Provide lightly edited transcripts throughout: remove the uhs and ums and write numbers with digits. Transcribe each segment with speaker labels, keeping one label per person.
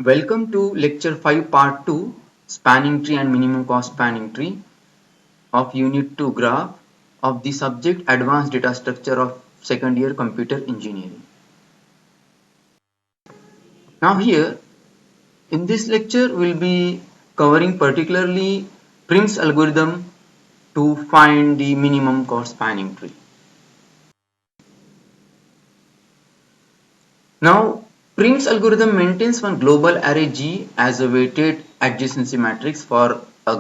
Speaker 1: Welcome to lecture 5 part 2 spanning tree and minimum cost spanning tree of unit 2 graph of the subject advanced data structure of second year computer engineering. Now here in this lecture we'll be covering particularly Prim's algorithm to find the minimum cost spanning tree. Now Prim's algorithm maintains one global array G as a weighted adjacency matrix for a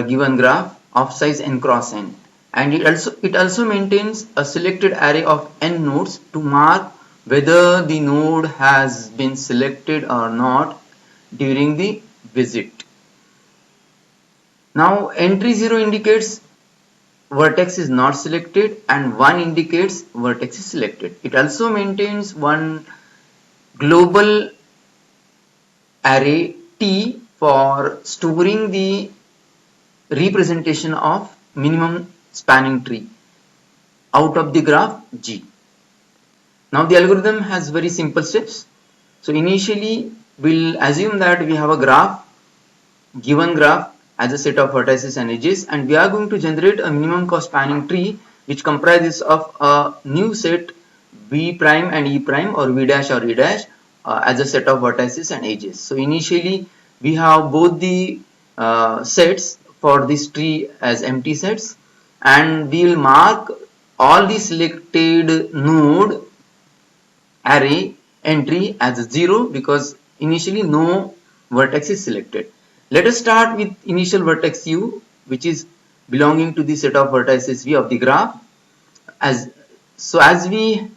Speaker 1: given graph of size n cross n, and it also maintains a selected array of n nodes to mark whether the node has been selected or not during the visit. Now entry 0 indicates vertex is not selected and 1 indicates vertex is selected. It also maintains one global array T for storing the representation of minimum spanning tree out of the graph G. Now the algorithm has very simple steps. So initially we'll assume that we have a given graph as a set of vertices and edges, and we are going to generate a minimum cost spanning tree which comprises of a new set V prime and E prime, or V dash or E dash, as a set of vertices and edges. So initially we have both the sets for this tree as empty sets, and we will mark all the selected node array entry as 0 because initially no vertex is selected. Let us start with initial vertex u, which is belonging to the set of vertices v of the graph. As we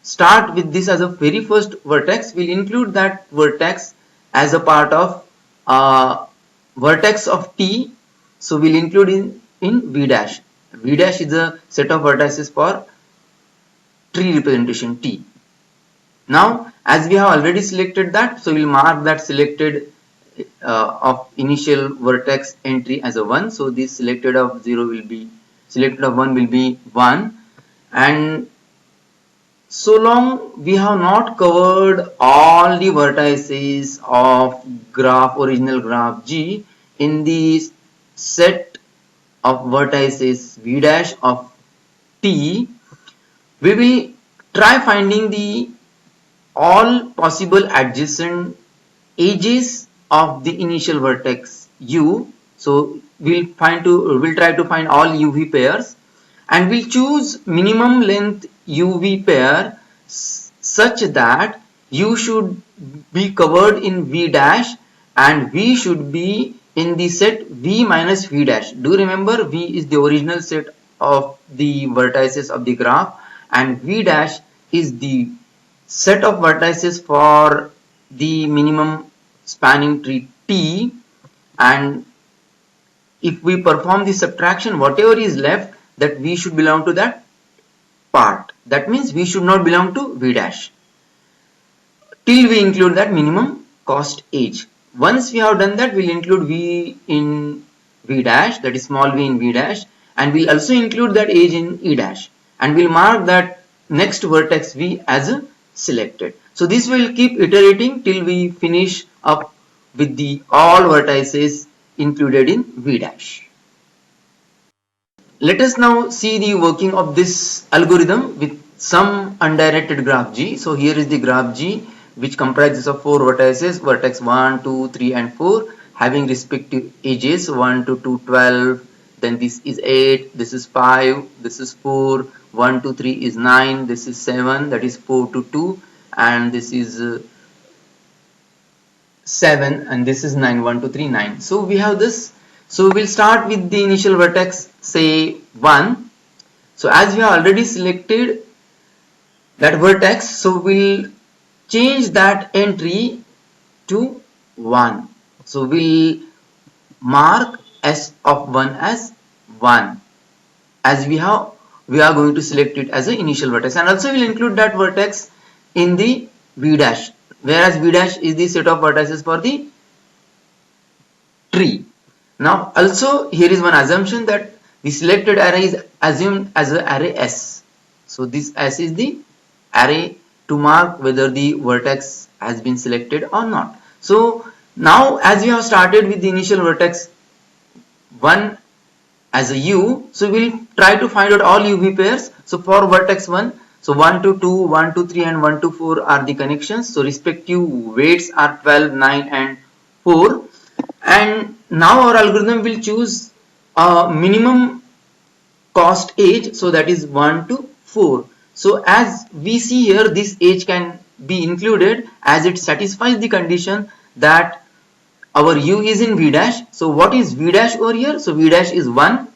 Speaker 1: start with this as a very first vertex, we'll include that vertex as a part of vertex of T. So we'll include in V dash. V dash is a set of vertices for tree representation T. Now as we have already selected that, so we'll mark that selected of initial vertex entry as a 1. So this selected of 0 will be, selected of 1 will be 1. And so long we have not covered all the vertices of original graph G in the set of vertices V dash of T, we will try finding the all possible adjacent edges of the initial vertex u. So we'll try to find all uv pairs, and we'll choose minimum length uv pair such that u should be covered in v dash and v should be in the set v minus v dash. Do remember, v is the original set of the vertices of the graph and v dash is the set of vertices for the minimum spanning tree T, and if we perform the subtraction, whatever is left, that V should belong to that part. That means V should not belong to V dash till we include that minimum cost edge. Once we have done that, we'll include V in V dash, that is small v in V dash, and we'll also include that edge in E dash, and we'll mark that next vertex V as selected. So this will keep iterating till we finish up with the all vertices included in V dash. Let us now see the working of this algorithm with some undirected graph G. So here is the graph G, which comprises of 4 vertices, vertex 1, 2, 3 and 4, having respective edges 1 to 2, 12, then this is 8, this is 5, this is 4, 1 to 3 is 9, this is 7, that is 4 to 2, and this is 7, and this is 9, 1 2 3 9. So we have this. So we'll start with the initial vertex, say 1. So as we have already selected that vertex, so we'll change that entry to 1. So we'll mark s of 1 as 1, as we are going to select it as an initial vertex, and also we'll include that vertex in the v dash, whereas v dash is the set of vertices for the tree. Now also here is one assumption, that the selected array is assumed as an array S. So this S is the array to mark whether the vertex has been selected or not. So now as we have started with the initial vertex 1 as a u, so we'll try to find out all uv pairs. So for vertex 1, so 1 to 2, 1 to 3 and 1 to 4 are the connections. So respective weights are 12, 9 and 4. And now our algorithm will choose a minimum cost age, so that is 1 to 4. So as we see here, this age can be included as it satisfies the condition that our u is in v dash. So what is v dash over here? So v dash is 1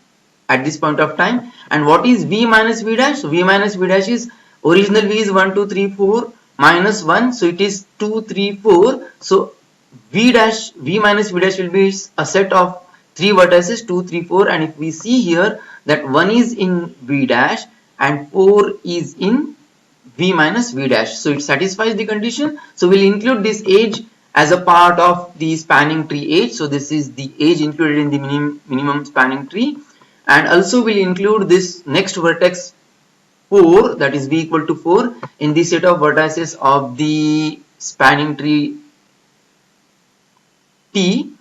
Speaker 1: at this point of time. And what is v minus v dash? So v minus v dash is, original v is 1 2 3 4 minus 1, so it is 2 3 4. So v minus v dash will be a set of 3 vertices 2 3 4, and if we see here that 1 is in v dash and 4 is in v minus v dash, so it satisfies the condition. So we'll include this age as a part of the spanning tree age. So this is the age included in the minimum spanning tree, and also we'll include this next vertex 4, that is v equal to 4, in the set of vertices of the spanning tree T.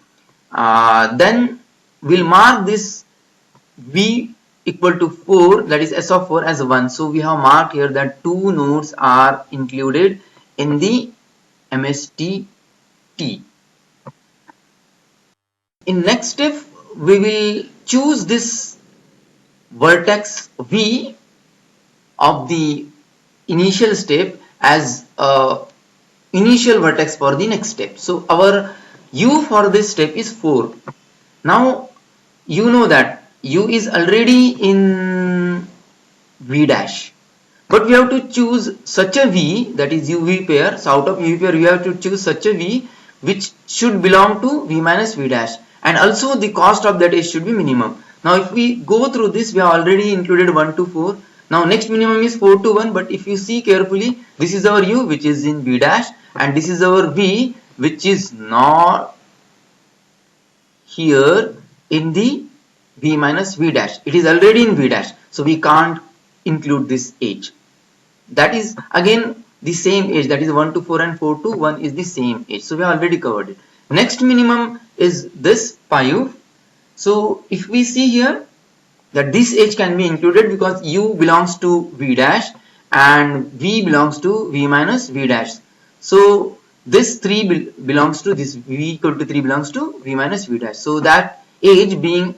Speaker 1: Then we'll mark this v equal to 4, that is s of 4, as 1. So we have marked here that 2 nodes are included in the MST T. In next step, we will choose this vertex v of the initial step as a initial vertex for the next step. So our u for this step is 4. Now you know that u is already in v dash, but we have to choose such a v, that is uv pair. So out of uv pair we have to choose such a v which should belong to v minus v dash, and also the cost of that age should be minimum. Now if we go through this, we have already included 1 to 4. Now next minimum is 4 to 1, but if you see carefully, this is our u which is in v dash, and this is our v which is not here in the v minus v dash. It is already in v dash, so we can't include this age. That is again the same age, that is 1 to 4 and 4 to 1 is the same age. So we have already covered it. Next minimum is this 5. So if we see here that this age can be included because u belongs to v dash and v belongs to v minus v dash. So this 3 belongs to this, v equal to 3 belongs to v minus v dash. So that age, being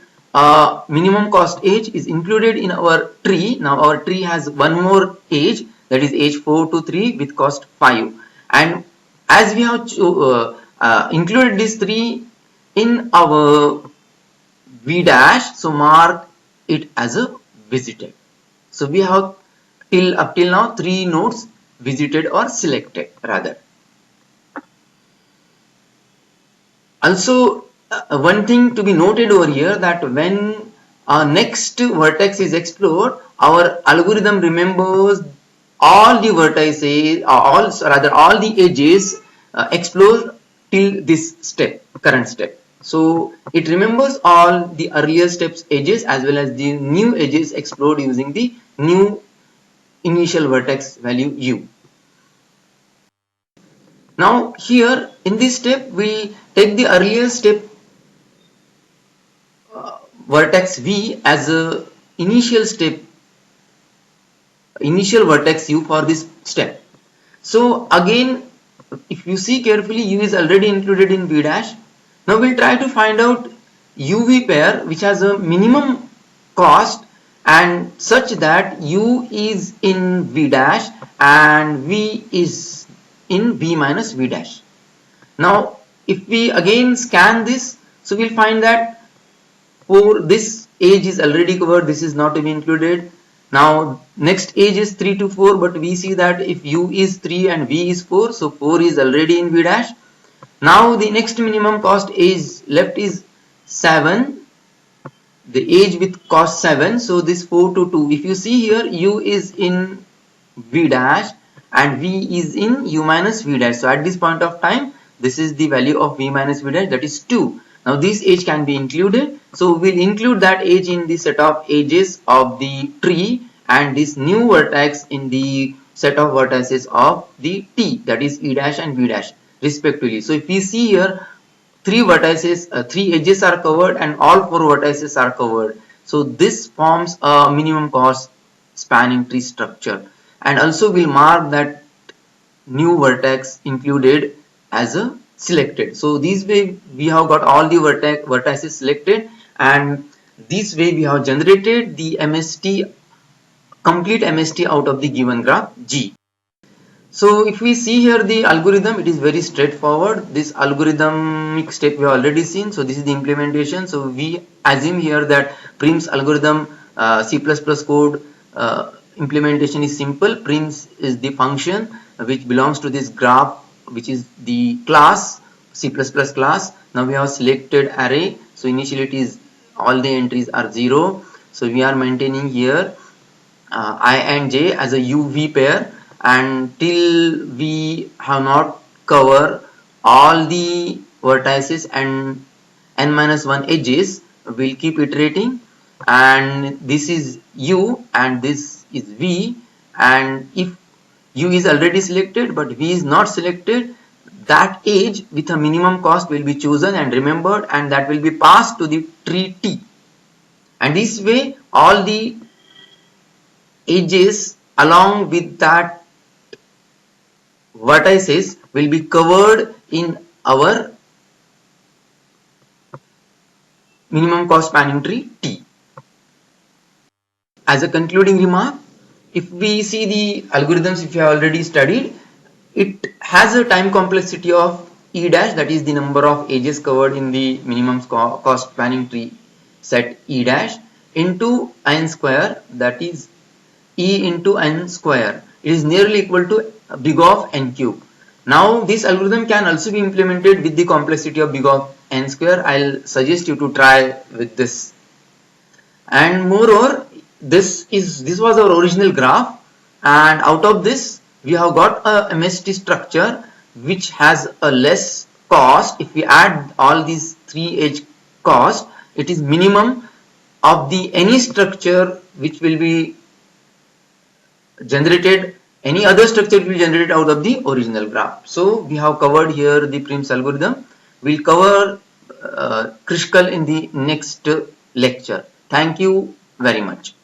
Speaker 1: minimum cost age, is included in our tree. Now our tree has one more age, that is age 4 to 3 with cost 5. And as we have included this 3 in our v dash, so mark it as a visited. So we have up till now 3 nodes visited or selected rather. Also one thing to be noted over here, that when our next vertex is explored, our algorithm remembers all the vertices, all the edges explored till this step, current step. So it remembers all the earlier steps edges as well as the new edges explored using the new initial vertex value u. Now here in this step we take the earlier step vertex v as a initial vertex u for this step. So again, if you see carefully, u is already included in v dash. Now we'll try to find out uv pair which has a minimum cost and such that u is in v dash and v is in v minus v dash. Now if we again scan this, so we'll find that for this age is already covered, this is not to be included. Now next age is 3 to 4, but we see that if u is 3 and v is 4, so 4 is already in v dash. Now the next minimum cost age left is 7, the age with cost 7, so this 4 to 2. If you see here, u is in v dash and v is in u minus v dash. So at this point of time, this is the value of v minus v dash, that is 2. Now this age can be included, so we'll include that age in the set of ages of the tree and this new vertex in the set of vertices of the T, that is E dash and V dash respectively. So if we see here, three vertices, three edges are covered and all four vertices are covered. So this forms a minimum cost spanning tree structure, and also will mark that new vertex included as a selected. So this way we have got all the vertices selected, and this way we have generated the MST, complete MST out of the given graph G. So if we see here the algorithm, it is very straightforward. This algorithmic step we have already seen. So this is the implementation. So we assume here that Prim's algorithm C++ code implementation is simple. Prims is the function which belongs to this graph, which is the class, C++ class. Now we have selected array. So initially it is all the entries are 0. So we are maintaining here I and j as a uv pair, and till we have not cover all the vertices and n-1 edges, we'll keep iterating, and this is u and this is v, and if u is already selected but v is not selected, that edge with a minimum cost will be chosen and remembered, and that will be passed to the tree T, and this way all the edges along with that vertices will be covered in our minimum cost spanning tree T. As a concluding remark, if we see the algorithms, if you have already studied, it has a time complexity of E dash, that is the number of edges covered in the minimum cost spanning tree set E dash, into n square, that is E into n square. It is nearly equal to big of n cube. Now this algorithm can also be implemented with the complexity of big of n square. I'll suggest you to try with this. And moreover, this was our original graph, and out of this we have got a MST structure which has a less cost. If we add all these three edge cost, it is minimum of the any structure which will be generated, any other structure will be generated out of the original graph. So we have covered here the Prim's algorithm. We'll cover Krishkal in the next lecture. Thank you very much.